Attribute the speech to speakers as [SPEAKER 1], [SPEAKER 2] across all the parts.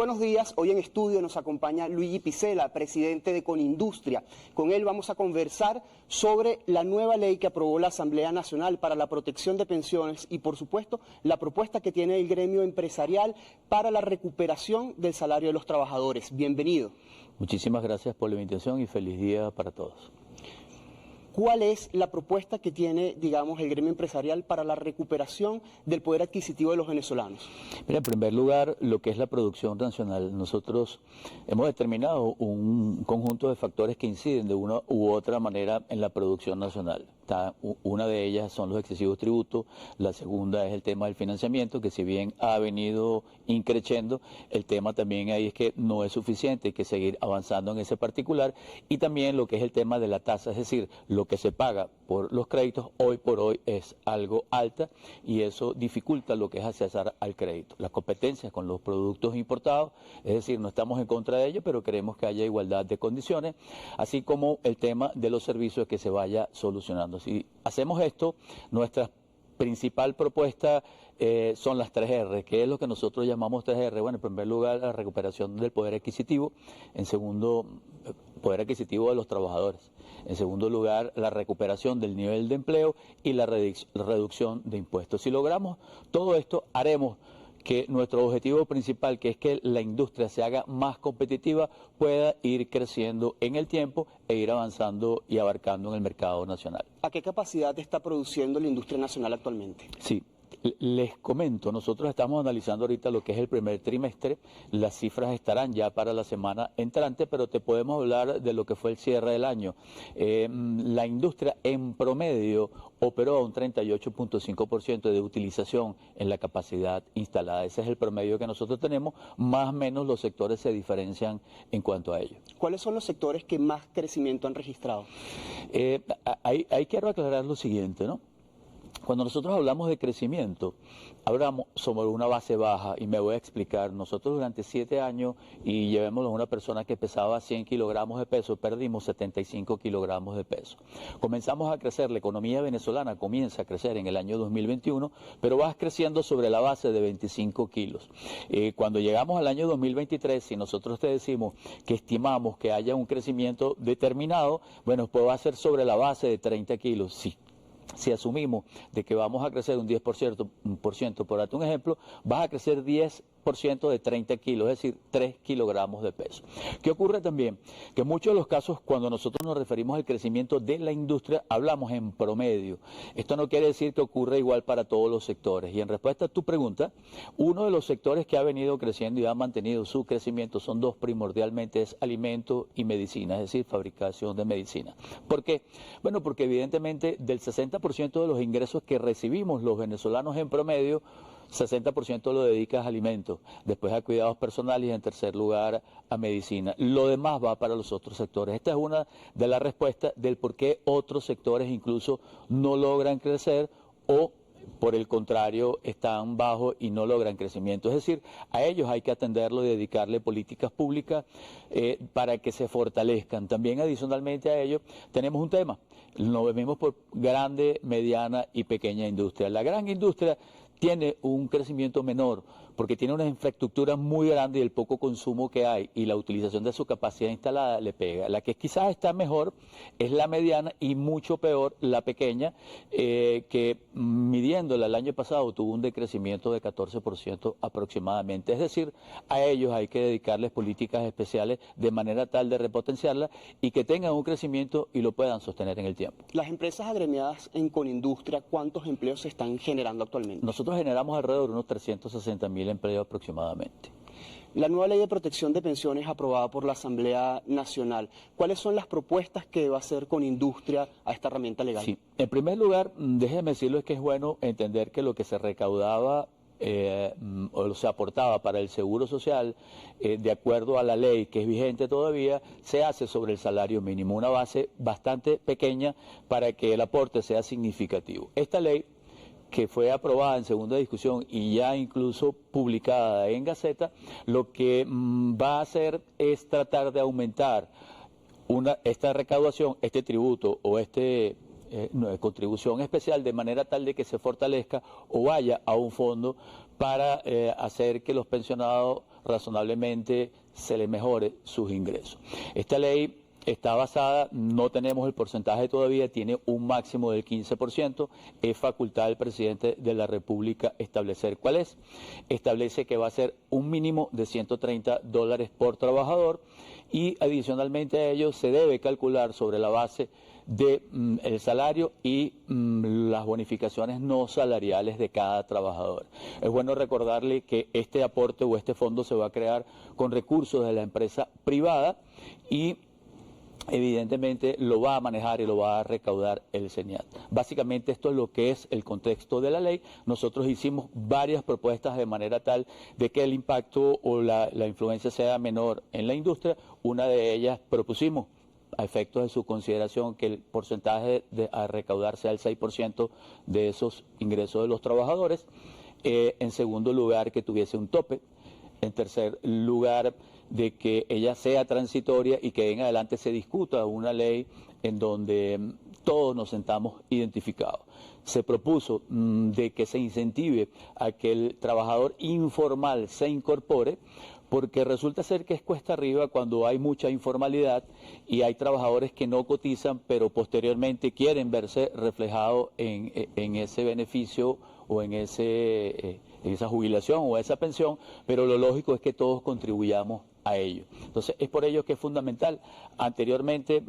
[SPEAKER 1] buenos días. Hoy en estudio nos acompaña Luigi Picela, presidente de Conindustria. Con él vamos a conversar sobre la nueva ley que aprobó la Asamblea Nacional para la protección de pensiones y, por supuesto, la propuesta que tiene el gremio empresarial para la recuperación del salario de los trabajadores. Bienvenido.
[SPEAKER 2] Muchísimas gracias por la invitación y feliz día para todos.
[SPEAKER 1] ¿Cuál es la propuesta que tiene, digamos, el gremio empresarial para la recuperación del poder adquisitivo de los venezolanos?
[SPEAKER 2] Mira, en primer lugar, lo que es la producción nacional. Nosotros hemos determinado un conjunto de factores que inciden de una u otra manera en la producción nacional. Una de ellas son los excesivos tributos, la segunda es el tema del financiamiento, que si bien ha venido increciendo, el tema también ahí es que no es suficiente, hay que seguir avanzando en ese particular, y también lo que es el tema de la tasa, es decir, lo que se paga por los créditos hoy por hoy es algo alta y eso dificulta lo que es accesar al crédito. Las competencias con los productos importados, es decir, no estamos en contra de ello, pero queremos que haya igualdad de condiciones, así como el tema de los servicios que se vaya solucionando. Si hacemos esto, nuestra principal propuesta son las 3R, que es lo que nosotros llamamos 3R. Bueno, en primer lugar, la recuperación del poder adquisitivo, en segundo, poder adquisitivo de los trabajadores, en segundo lugar, la recuperación del nivel de empleo y la reducción de impuestos. Si logramos todo esto, haremos que nuestro objetivo principal, que es que la industria se haga más competitiva, pueda ir creciendo en el tiempo e ir avanzando y abarcando en el mercado nacional.
[SPEAKER 1] ¿A qué capacidad está produciendo la industria nacional actualmente?
[SPEAKER 2] Sí. Les comento, nosotros estamos analizando ahorita lo que es el primer trimestre, las cifras estarán ya para la semana entrante, pero te podemos hablar de lo que fue el cierre del año. La industria en promedio operó a un 38.5% de utilización en la capacidad instalada. Ese es el promedio que nosotros tenemos, más o menos los sectores se diferencian en cuanto a ello.
[SPEAKER 1] ¿Cuáles son los sectores que más crecimiento han registrado?
[SPEAKER 2] Ahí quiero aclarar lo siguiente, ¿no? Cuando nosotros hablamos de crecimiento, hablamos sobre una base baja y me voy a explicar. Nosotros durante 7 años, y llevémoslo a una persona que pesaba 100 kilogramos de peso, perdimos 75 kilogramos de peso. Comenzamos a crecer, la economía venezolana comienza a crecer en el año 2021, pero vas creciendo sobre la base de 25 kilos. Cuando llegamos al año 2023, si nosotros te decimos que estimamos que haya un crecimiento determinado, bueno, pues va a ser sobre la base de 30 kilos, sí. Si asumimos de que vamos a crecer un 10%, por darte un ejemplo, vas a crecer 10% de 30 kilos, es decir, 3 kilogramos de peso. ¿Qué ocurre también? Que en muchos de los casos, cuando nosotros nos referimos al crecimiento de la industria, hablamos en promedio. Esto no quiere decir que ocurra igual para todos los sectores. Y en respuesta a tu pregunta, uno de los sectores que ha venido creciendo y ha mantenido su crecimiento son dos primordialmente, es alimento y medicina, es decir, fabricación de medicina. ¿Por qué? Bueno, porque evidentemente del 60% de los ingresos que recibimos los venezolanos en promedio, 60% lo dedicas a alimentos, después a cuidados personales y en tercer lugar a medicina. Lo demás va para los otros sectores. Esta es una de las respuestas del por qué otros sectores incluso no logran crecer o por el contrario están bajos y no logran crecimiento. Es decir, a ellos hay que atenderlo y dedicarle políticas públicas para que se fortalezcan. También adicionalmente a ello tenemos un tema, lo vemos por grande, mediana y pequeña industria. La gran industria tiene un crecimiento menor porque tiene una infraestructura muy grande y el poco consumo que hay y la utilización de su capacidad instalada le pega. La que quizás está mejor es la mediana y mucho peor la pequeña, que midiéndola el año pasado tuvo un decrecimiento de 14% aproximadamente. Es decir, a ellos hay que dedicarles políticas especiales de manera tal de repotenciarla y que tengan un crecimiento y lo puedan sostener en el tiempo.
[SPEAKER 1] Las empresas agremiadas en Conindustria, ¿cuántos empleos se están generando actualmente?
[SPEAKER 2] Nosotros generamos alrededor de unos 360.000 empleos aproximadamente.
[SPEAKER 1] La nueva ley de protección de pensiones aprobada por la Asamblea Nacional, ¿cuáles son las propuestas que va a hacer Conindustria a esta herramienta legal?
[SPEAKER 2] Sí, en primer lugar, déjeme decirlo, es que es bueno entender que lo que se recaudaba o se aportaba para el seguro social, de acuerdo a la ley que es vigente todavía, se hace sobre el salario mínimo, una base bastante pequeña para que el aporte sea significativo. Esta ley, que fue aprobada en segunda discusión y ya incluso publicada en Gaceta, lo que va a hacer es tratar de aumentar esta recaudación, este tributo o contribución especial, de manera tal de que se fortalezca o vaya a un fondo para hacer que los pensionados razonablemente se le mejore sus ingresos. Esta ley está basada, no tenemos el porcentaje todavía, tiene un máximo del 15%, es facultad del presidente de la República establecer cuál es. Establece que va a ser un mínimo de $130 por trabajador y adicionalmente a ello se debe calcular sobre la base de el salario y las bonificaciones no salariales de cada trabajador. Es bueno recordarle que este aporte o este fondo se va a crear con recursos de la empresa privada y evidentemente lo va a manejar y lo va a recaudar el SENIAT. Básicamente esto es lo que es el contexto de la ley. Nosotros hicimos varias propuestas de manera tal de que el impacto o la influencia sea menor en la industria. Una de ellas propusimos, a efectos de su consideración, que el porcentaje a recaudar sea el 6% de esos ingresos de los trabajadores. En segundo lugar, que tuviese un tope. En tercer lugar, de que ella sea transitoria y que en adelante se discuta una ley en donde todos nos sentamos identificados. Se propuso de que se incentive a que el trabajador informal se incorpore, porque resulta ser que es cuesta arriba cuando hay mucha informalidad y hay trabajadores que no cotizan, pero posteriormente quieren verse reflejados en ese beneficio o en esa jubilación o esa pensión, pero lo lógico es que todos contribuyamos a ello. Entonces, es por ello que es fundamental. Anteriormente,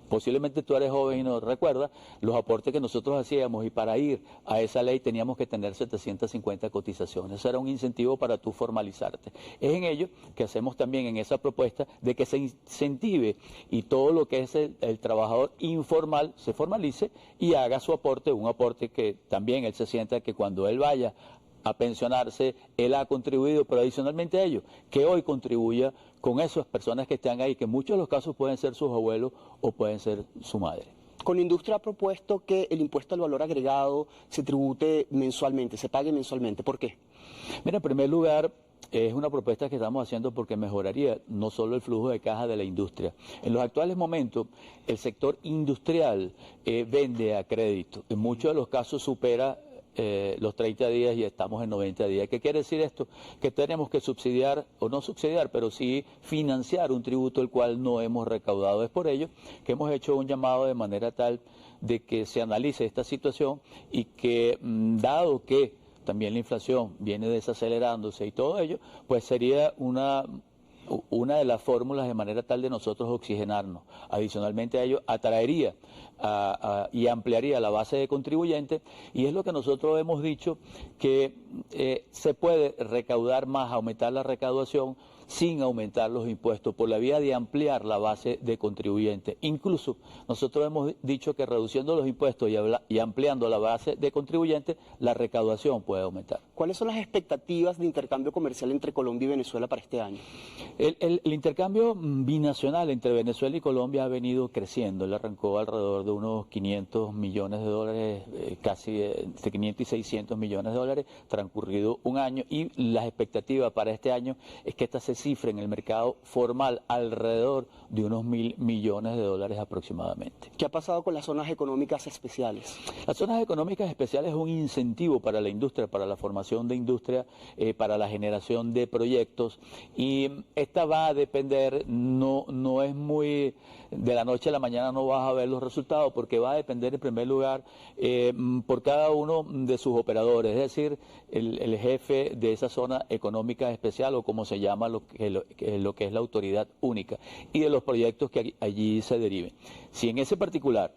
[SPEAKER 2] posiblemente tú eres joven y no recuerdas, los aportes que nosotros hacíamos y para ir a esa ley teníamos que tener 750 cotizaciones. Eso era un incentivo para tú formalizarte. Es en ello que hacemos también en esa propuesta de que se incentive y todo lo que es el trabajador informal se formalice y haga su aporte, un aporte que también él se sienta que cuando él vaya a pensionarse, él ha contribuido, pero adicionalmente a ello, que hoy contribuya con esas personas que están ahí, que en muchos de los casos pueden ser sus abuelos o pueden ser su madre.
[SPEAKER 1] Colindustria ha propuesto que el impuesto al valor agregado se tribute mensualmente, se pague mensualmente. ¿Por qué?
[SPEAKER 2] Mira, en primer lugar, es una propuesta que estamos haciendo porque mejoraría no solo el flujo de caja de la industria. En los actuales momentos, el sector industrial vende a crédito. En muchos de los casos supera los 30 días y estamos en 90 días. ¿Qué quiere decir esto? Que tenemos que subsidiar, o no subsidiar, pero sí financiar un tributo el cual no hemos recaudado. Es por ello que hemos hecho un llamado de manera tal de que se analice esta situación y que, dado que también la inflación viene desacelerándose y todo ello, pues sería una de las fórmulas de manera tal de nosotros oxigenarnos. Adicionalmente a ello, atraería y ampliaría la base de contribuyentes, y es lo que nosotros hemos dicho, que se puede recaudar más, aumentar la recaudación sin aumentar los impuestos, por la vía de ampliar la base de contribuyentes. Incluso nosotros hemos dicho que reduciendo los impuestos y ampliando la base de contribuyentes, la recaudación puede aumentar.
[SPEAKER 1] ¿Cuáles son las expectativas de intercambio comercial entre Colombia y Venezuela para este año?
[SPEAKER 2] El intercambio binacional entre Venezuela y Colombia ha venido creciendo. Él arrancó alrededor de unos 500 millones de dólares, casi entre 500 y 600 millones de dólares, transcurrido un año, y las expectativas para este año es que esta se cifra en el mercado formal alrededor de unos 1.000 millones de dólares aproximadamente.
[SPEAKER 1] ¿Qué ha pasado con las zonas económicas especiales?
[SPEAKER 2] Las zonas económicas especiales es un incentivo para la industria, para la formación de industria, para la generación de proyectos, y esta va a depender, no es muy de la noche a la mañana, no vas a ver los resultados, porque va a depender en primer lugar por cada uno de sus operadores, es decir, el jefe de esa zona económica especial, o como se llama lo que es la autoridad única, y de los proyectos que allí se deriven. Si en ese particular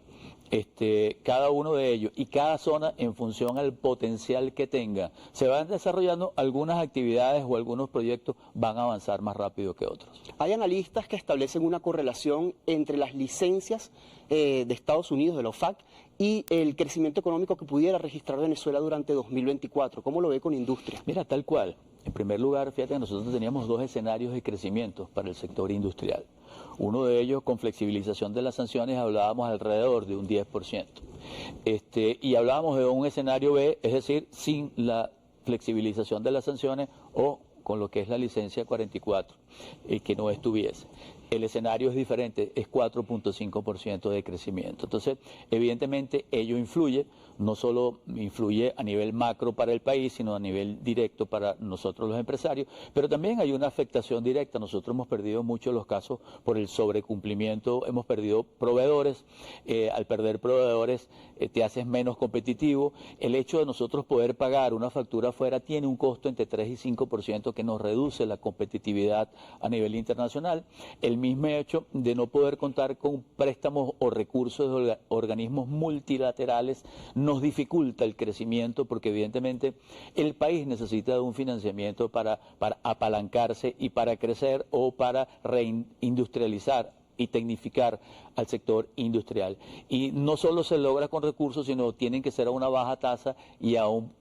[SPEAKER 2] cada uno de ellos y cada zona, en función al potencial que tenga, se van desarrollando algunas actividades o algunos proyectos, van a avanzar más rápido que otros.
[SPEAKER 1] Hay analistas que establecen una correlación entre las licencias de Estados Unidos, de la OFAC, y el crecimiento económico que pudiera registrar Venezuela durante 2024. ¿Cómo lo ve con industria?
[SPEAKER 2] Mira, tal cual. En primer lugar, fíjate que nosotros teníamos dos escenarios de crecimiento para el sector industrial. Uno de ellos, con flexibilización de las sanciones, hablábamos alrededor de un 10%. Y hablábamos de un escenario B, es decir, sin la flexibilización de las sanciones o con lo que es la licencia 44, que no estuviese. el escenario es diferente, es 4.5% de crecimiento. Entonces, evidentemente, ello influye, no solo influye a nivel macro para el país, sino a nivel directo para nosotros los empresarios, pero también hay una afectación directa. Nosotros hemos perdido muchos los casos por el sobrecumplimiento, hemos perdido proveedores, al perder proveedores te haces menos competitivo. El hecho de nosotros poder pagar una factura afuera tiene un costo entre 3 y 5% que nos reduce la competitividad a nivel internacional. El mismo hecho de no poder contar con préstamos o recursos de organismos multilaterales nos dificulta el crecimiento, porque evidentemente el país necesita de un financiamiento para apalancarse y para crecer o para reindustrializar y tecnificar al sector industrial. Y no solo se logra con recursos, sino tienen que ser a una baja tasa y a un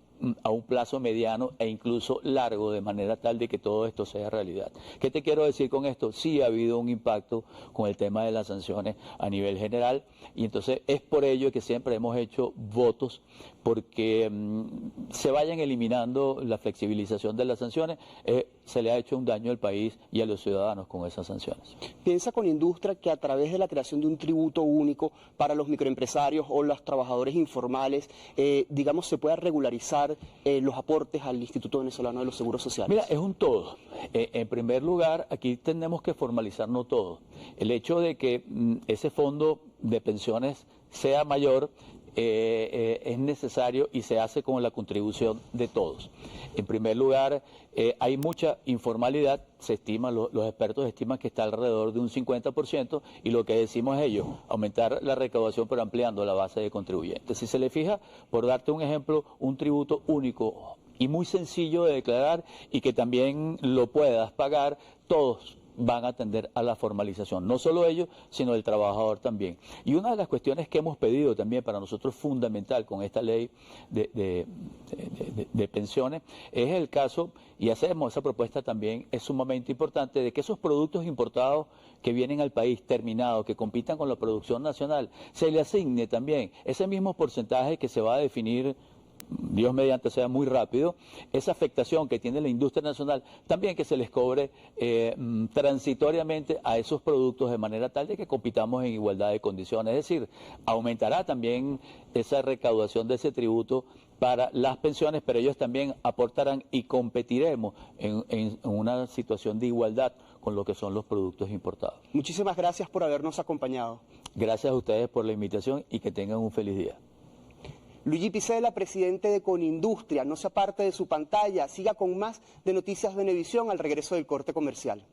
[SPEAKER 2] plazo mediano e incluso largo, de manera tal de que todo esto sea realidad. ¿Qué te quiero decir con esto? Sí ha habido un impacto con el tema de las sanciones a nivel general, y entonces es por ello que siempre hemos hecho votos porque se vayan eliminando la flexibilización de las sanciones. Se le ha hecho un daño al país y a los ciudadanos con esas sanciones.
[SPEAKER 1] ¿Piensa Conindustria que a través de la creación de un tributo único para los microempresarios o los trabajadores informales, digamos, se pueda regularizar los aportes al Instituto Venezolano de los Seguros Sociales?
[SPEAKER 2] Mira, es un todo. En primer lugar, aquí tenemos que formalizarnos todo. El hecho de que ese fondo de pensiones sea mayor es necesario y se hace con la contribución de todos. En primer lugar, hay mucha informalidad, se estima, los expertos estiman que está alrededor de un 50%, y lo que decimos es ello, aumentar la recaudación pero ampliando la base de contribuyentes. Si se le fija, por darte un ejemplo, un tributo único y muy sencillo de declarar y que también lo puedas pagar, todos van a tender a la formalización, no solo ellos, sino el trabajador también. Y una de las cuestiones que hemos pedido también para nosotros fundamental con esta ley de pensiones es el caso, y hacemos esa propuesta también, es sumamente importante, de que esos productos importados que vienen al país terminados, que compitan con la producción nacional, se le asigne también ese mismo porcentaje que se va a definir, Dios mediante sea muy rápido, esa afectación que tiene la industria nacional, también que se les cobre transitoriamente a esos productos, de manera tal de que compitamos en igualdad de condiciones. Es decir, aumentará también esa recaudación de ese tributo para las pensiones, pero ellos también aportarán y competiremos en una situación de igualdad con lo que son los productos importados.
[SPEAKER 1] Muchísimas gracias por habernos acompañado.
[SPEAKER 2] Gracias a ustedes por la invitación y que tengan un feliz día.
[SPEAKER 1] Luigi Picela, presidente de Conindustria, no se aparte de su pantalla, siga con más de Noticias Venevisión al regreso del corte comercial.